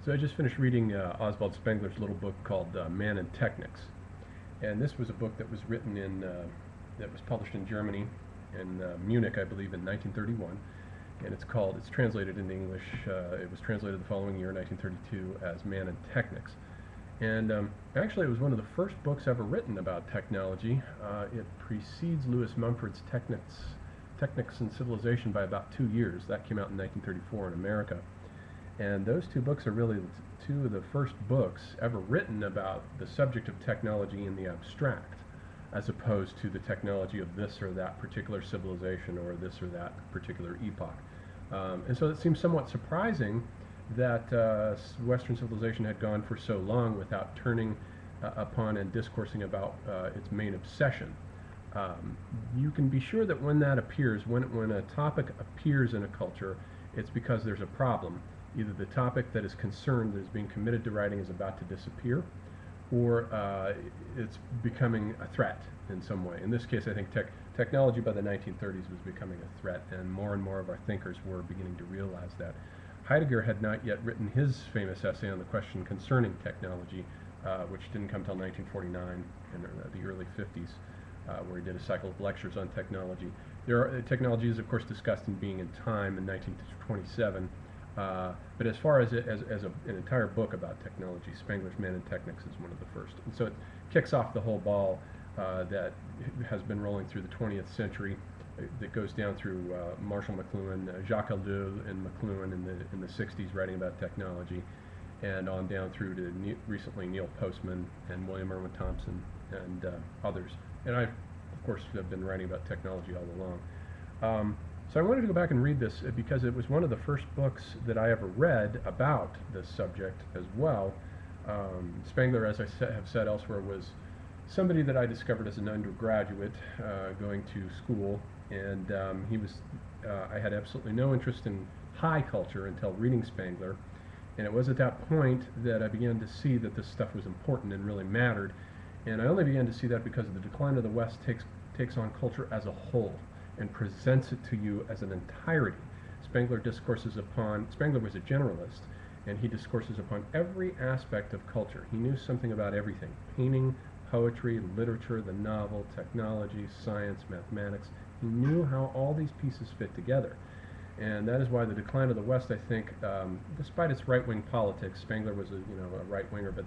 So I just finished reading Oswald Spengler's little book called Man and Technics, and this was a book that was written that was published in Germany, in Munich, I believe, in 1931, and it's translated into English. It was translated the following year, 1932, as Man and Technics, and actually it was one of the first books ever written about technology. It precedes Lewis Mumford's Technics and Civilization by about 2 years. That came out in 1934 in America. And those two books are really two of the first books ever written about the subject of technology in the abstract, as opposed to the technology of this or that particular civilization or this or that particular epoch. And so it seems somewhat surprising that Western civilization had gone for so long without turning upon and discoursing about its main obsession. You can be sure that when that appears, when a topic appears in a culture, it's because there's a problem. Either the topic that is concerned, that is being committed to writing, is about to disappear, or it's becoming a threat in some way. In this case, I think technology by the 1930s was becoming a threat, and more of our thinkers were beginning to realize that. Heidegger had not yet written his famous essay on the question concerning technology, which didn't come till 1949 in the early 50s, where he did a cycle of lectures on technology. Technology is, of course, discussed in Being and Time in 1927. But as far as an entire book about technology, Spengler's Man and Technics is one of the first. And so it kicks off the whole ball that has been rolling through the 20th century, that goes down through Marshall McLuhan, Jacques Ellul and McLuhan in the 60s writing about technology, and on down through to recently Neil Postman and William Irwin Thompson and others. And I, of course, have been writing about technology all along. So I wanted to go back and read this because it was one of the first books that I ever read about this subject as well. Spengler, as I have said elsewhere, was somebody that I discovered as an undergraduate going to school, and I had absolutely no interest in high culture until reading Spengler, and it was at that point that I began to see that this stuff was important and really mattered, and I only began to see that because the decline of the West takes on culture as a whole and presents it to you as an entirety. Spengler was a generalist, and he discourses upon every aspect of culture. He knew something about everything: painting, poetry, literature, the novel, technology, science, mathematics. He knew how all these pieces fit together. And that is why the decline of the West, I think, despite its right-wing politics, Spengler was a right-winger, but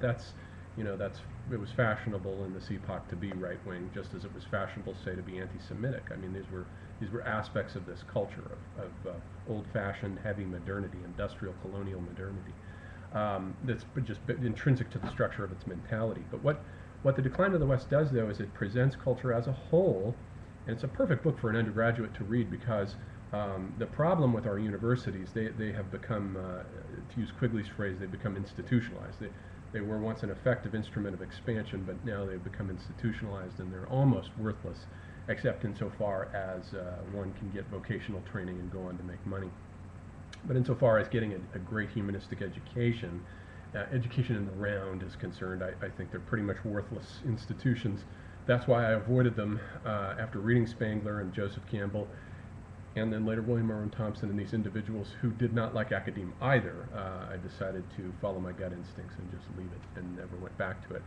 it was fashionable in this epoch to be right-wing, just as it was fashionable, say, to be anti-Semitic. I mean, these were aspects of this culture of old-fashioned, heavy modernity, industrial colonial modernity, that's just intrinsic to the structure of its mentality. But what the decline of the West does, though, is it presents culture as a whole, and it's a perfect book for an undergraduate to read because the problem with our universities, they have become, to use Quigley's phrase, they've become institutionalized. They were once an effective instrument of expansion, but now they've become institutionalized, and they're almost worthless, except insofar as one can get vocational training and go on to make money. But insofar as getting a great humanistic education, education in the round is concerned, I think they're pretty much worthless institutions. That's why I avoided them after reading Spengler and Joseph Campbell, and then later William Irwin Thompson and these individuals who did not like academia either. I decided to follow my gut instincts and just leave it and never went back to it.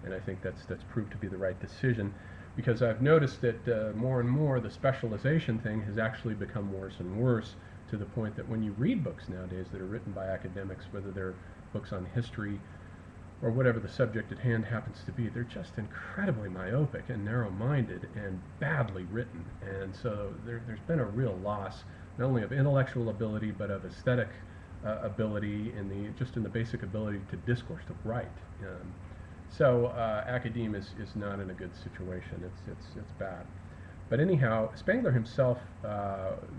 And I think that's proved to be the right decision, because I've noticed that more and more the specialization thing has actually become worse and worse, to the point that when you read books nowadays that are written by academics, whether they're books on history or whatever the subject at hand happens to be, they're just incredibly myopic and narrow-minded and badly written. And so there's been a real loss, not only of intellectual ability, but of aesthetic ability, in the basic ability to discourse, to write. So academia is not in a good situation. It's bad. But anyhow, Spengler himself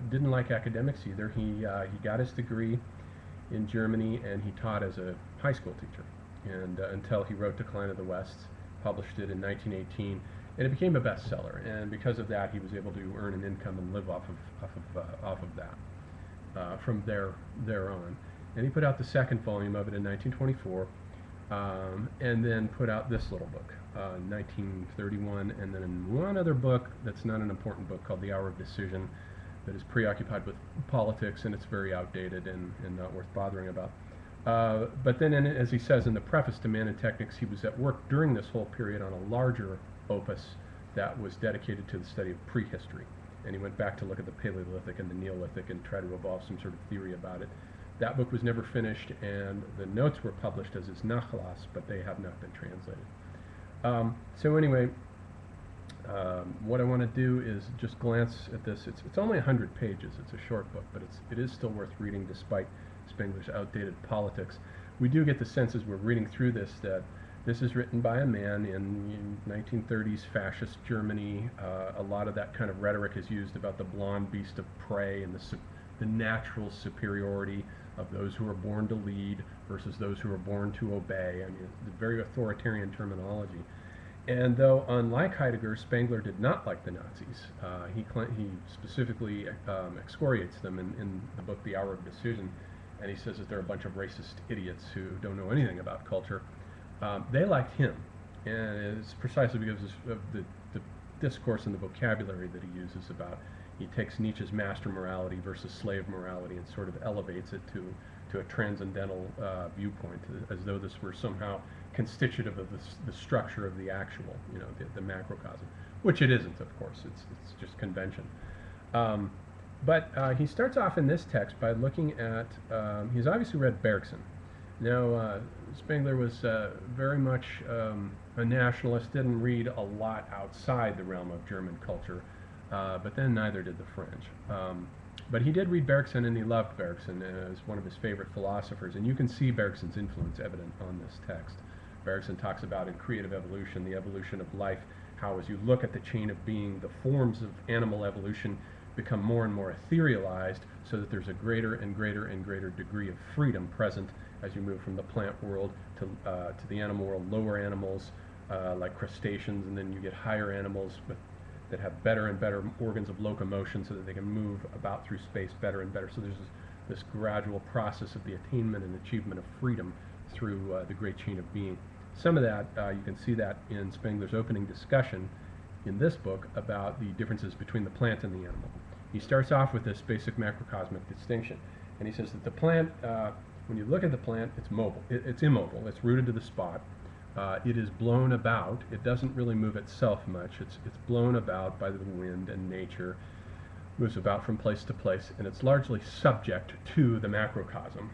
didn't like academics either. He got his degree in Germany, and he taught as a high school teacher, and until he wrote Decline of the West, published it in 1918, and it became a bestseller. And because of that, he was able to earn an income and live off of that from there on. And he put out the second volume of it in 1924, and then put out this little book in 1931, and then one other book that's not an important book called The Hour of Decision, that is preoccupied with politics, and it's very outdated and not worth bothering about. But then, as he says in the preface to Man and Technics, he was at work during this whole period on a larger opus that was dedicated to the study of prehistory. And he went back to look at the Paleolithic and the Neolithic and try to evolve some sort of theory about it. That book was never finished, and the notes were published as his Nachlass, but they have not been translated. So anyway, what I want to do is just glance at this. It's only 100 pages. It's a short book, but it is still worth reading despite Spengler's outdated politics. We do get the sense as we're reading through this that this is written by a man in 1930s fascist Germany. A lot of that kind of rhetoric is used about the blonde beast of prey and the natural superiority of those who are born to lead versus those who are born to obey. I mean, it's very authoritarian terminology. And though, unlike Heidegger, Spengler did not like the Nazis, he specifically excoriates them in the book The Hour of Decision, and he says that they're a bunch of racist idiots who don't know anything about culture. They liked him, and it's precisely because of the discourse and the vocabulary that he uses about. He takes Nietzsche's master morality versus slave morality and sort of elevates it to a transcendental viewpoint, as though this were somehow constitutive of the structure of the actual, the macrocosm, which it isn't, of course. It's just convention. But he starts off in this text by looking at, he's obviously read Bergson. Now, Spengler was very much a nationalist, didn't read a lot outside the realm of German culture, but then neither did the French. But he did read Bergson, and he loved Bergson as one of his favorite philosophers, and you can see Bergson's influence evident on this text. Bergson talks about in Creative Evolution, the evolution of life, how as you look at the chain of being, the forms of animal evolution become more and more etherealized, so that there's a greater and greater and greater degree of freedom present as you move from the plant world to the animal world. Lower animals like crustaceans, and then you get higher animals that have better and better organs of locomotion so that they can move about through space better and better. So there's this gradual process of the attainment and achievement of freedom through the great chain of being. Some of that, you can see that in Spengler's opening discussion in this book about the differences between the plant and the animal. He starts off with this basic macrocosmic distinction, and he says that the plant, when you look at the plant, it's mobile. It's immobile. It's rooted to the spot. It is blown about. It doesn't really move itself much. It's blown about by the wind and nature, moves about from place to place, and it's largely subject to the macrocosm.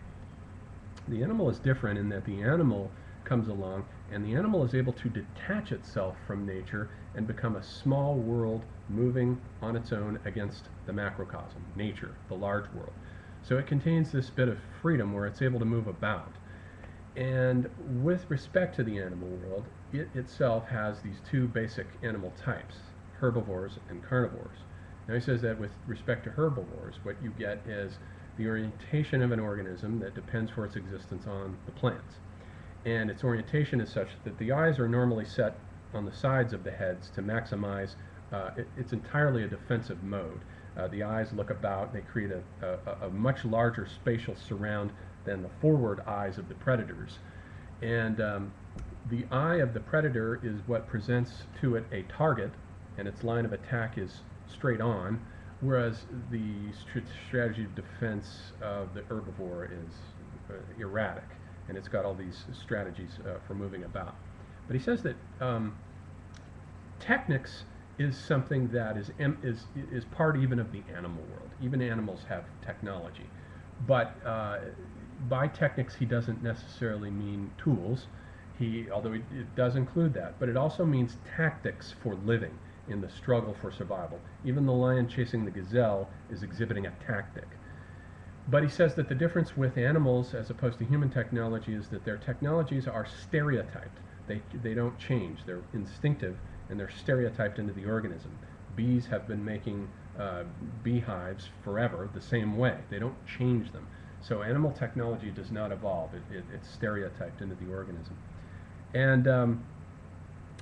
The animal is different in that the animal comes along, and the animal is able to detach itself from nature and become a small world moving on its own against the macrocosm, nature, the large world. So it contains this bit of freedom where it's able to move about. And with respect to the animal world, it itself has these two basic animal types, herbivores and carnivores. Now he says that with respect to herbivores, what you get is the orientation of an organism that depends for its existence on the plants. And its orientation is such that the eyes are normally set on the sides of the heads to maximize, it's entirely a defensive mode. The eyes look about, they create a much larger spatial surround than the forward eyes of the predators. And the eye of the predator is what presents to it a target, and its line of attack is straight on, whereas the strategy of defense of the herbivore is erratic, and it's got all these strategies for moving about. But he says that technics is something that is part even of the animal world. Even animals have technology. But by technics, he doesn't necessarily mean tools, although it does include that, but it also means tactics for living in the struggle for survival. Even the lion chasing the gazelle is exhibiting a tactic. But he says that the difference with animals as opposed to human technology is that their technologies are stereotyped. They don't change. They're instinctive, and they're stereotyped into the organism. Bees have been making beehives forever the same way. They don't change them. So animal technology does not evolve. It's stereotyped into the organism. And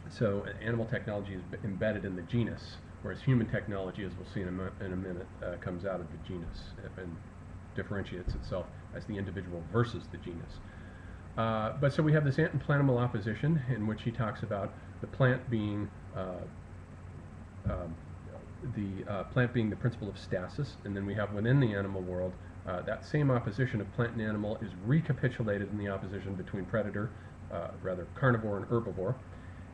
so animal technology is embedded in the genus, whereas human technology, as we'll see in a minute, comes out of the genus and differentiates itself as the individual versus the genus. But so we have this ant and plant-animal opposition in which he talks about the plant being the principle of stasis, and then we have within the animal world That same opposition of plant and animal is recapitulated in the opposition between predator, rather carnivore and herbivore,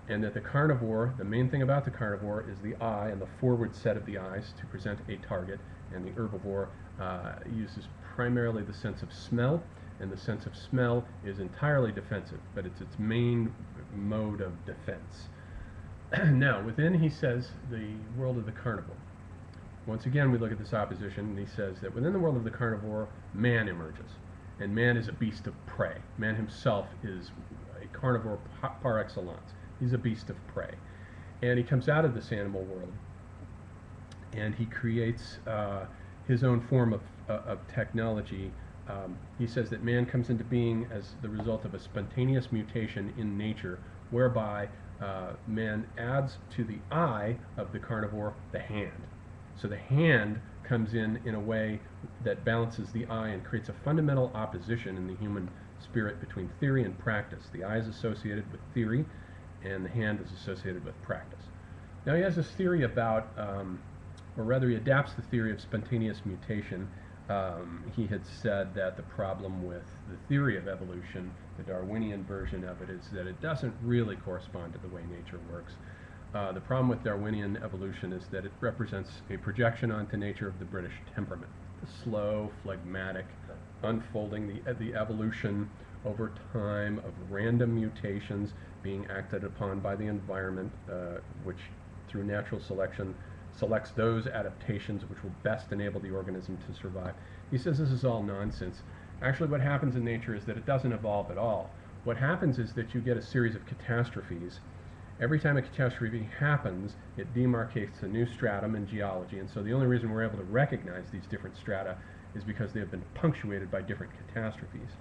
and that the carnivore, the main thing about the carnivore is the eye and the forward set of the eyes to present a target, and the herbivore uses primarily the sense of smell, and the sense of smell is entirely defensive, but it's its main mode of defense. Now, within, he says, the world of the carnivore. Once again, we look at this opposition, and he says that within the world of the carnivore, man emerges, and man is a beast of prey. Man himself is a carnivore par excellence. He's a beast of prey. And he comes out of this animal world, and he creates his own form of technology. He says that man comes into being as the result of a spontaneous mutation in nature, whereby man adds to the eye of the carnivore the hand. So the hand comes in a way that balances the eye and creates a fundamental opposition in the human spirit between theory and practice. The eye is associated with theory, and the hand is associated with practice. Now he has this theory about, or rather he adapts the theory of spontaneous mutation. He had said that the problem with the theory of evolution, the Darwinian version of it, is that it doesn't really correspond to the way nature works. The problem with Darwinian evolution is that it represents a projection onto nature of the British temperament, the slow, phlegmatic unfolding, the evolution over time of random mutations being acted upon by the environment, which through natural selection selects those adaptations which will best enable the organism to survive. He says this is all nonsense. Actually, what happens in nature is that it doesn't evolve at all. What happens is that you get a series of catastrophes. Every time a catastrophe happens, it demarcates a new stratum in geology, and so the only reason we're able to recognize these different strata is because they have been punctuated by different catastrophes.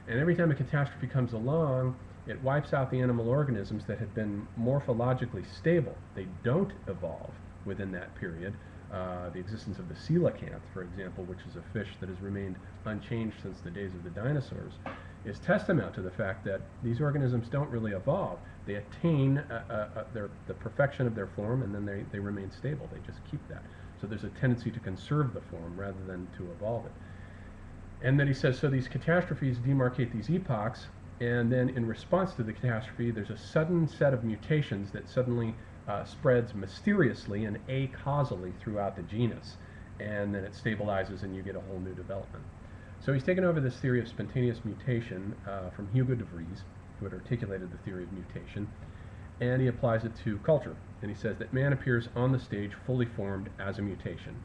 And every time a catastrophe comes along, it wipes out the animal organisms that had been morphologically stable. They don't evolve within that period. The existence of the coelacanth, for example, which is a fish that has remained unchanged since the days of the dinosaurs, is testament to the fact that these organisms don't really evolve. They attain the perfection of their form, and then they remain stable. They just keep that. So there's a tendency to conserve the form rather than to evolve it. And then he says, so these catastrophes demarcate these epochs, and then in response to the catastrophe, there's a sudden set of mutations that suddenly spreads mysteriously and acausally throughout the genus, and then it stabilizes and you get a whole new development. So he's taken over this theory of spontaneous mutation from Hugo de Vries, who had articulated the theory of mutation, and he applies it to culture. And he says that man appears on the stage fully formed as a mutation.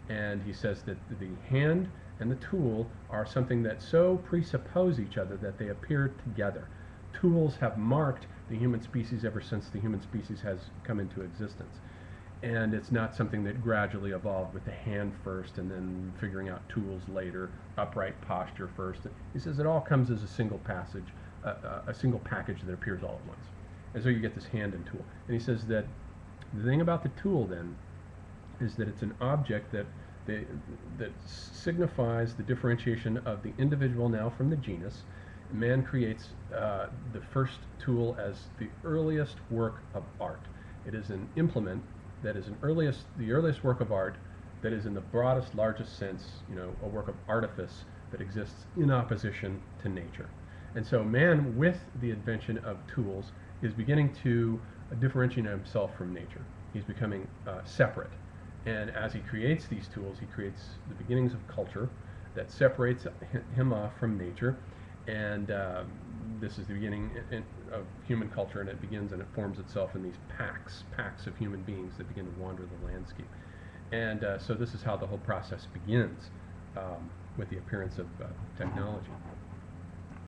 And he says that the hand and the tool are something that so presuppose each other that they appear together. Tools have marked the human species ever since the human species has come into existence. And it's not something that gradually evolved with the hand first and then figuring out tools later, upright posture first. He says it all comes as a single passage, a single package that appears all at once. And so you get this hand and tool. And he says that the thing about the tool then is that it's an object that signifies the differentiation of the individual now from the genus. Man creates the first tool as the earliest work of art. It is an implement that is the earliest work of art that is in the broadest, largest sense, a work of artifice that exists in opposition to nature. And so man, with the invention of tools, is beginning to differentiate himself from nature. He's becoming separate. And as he creates these tools, he creates the beginnings of culture that separates him off from nature. And this is the beginning of human culture, and it begins and it forms itself in these packs of human beings that begin to wander the landscape. And so this is how the whole process begins with the appearance of technology.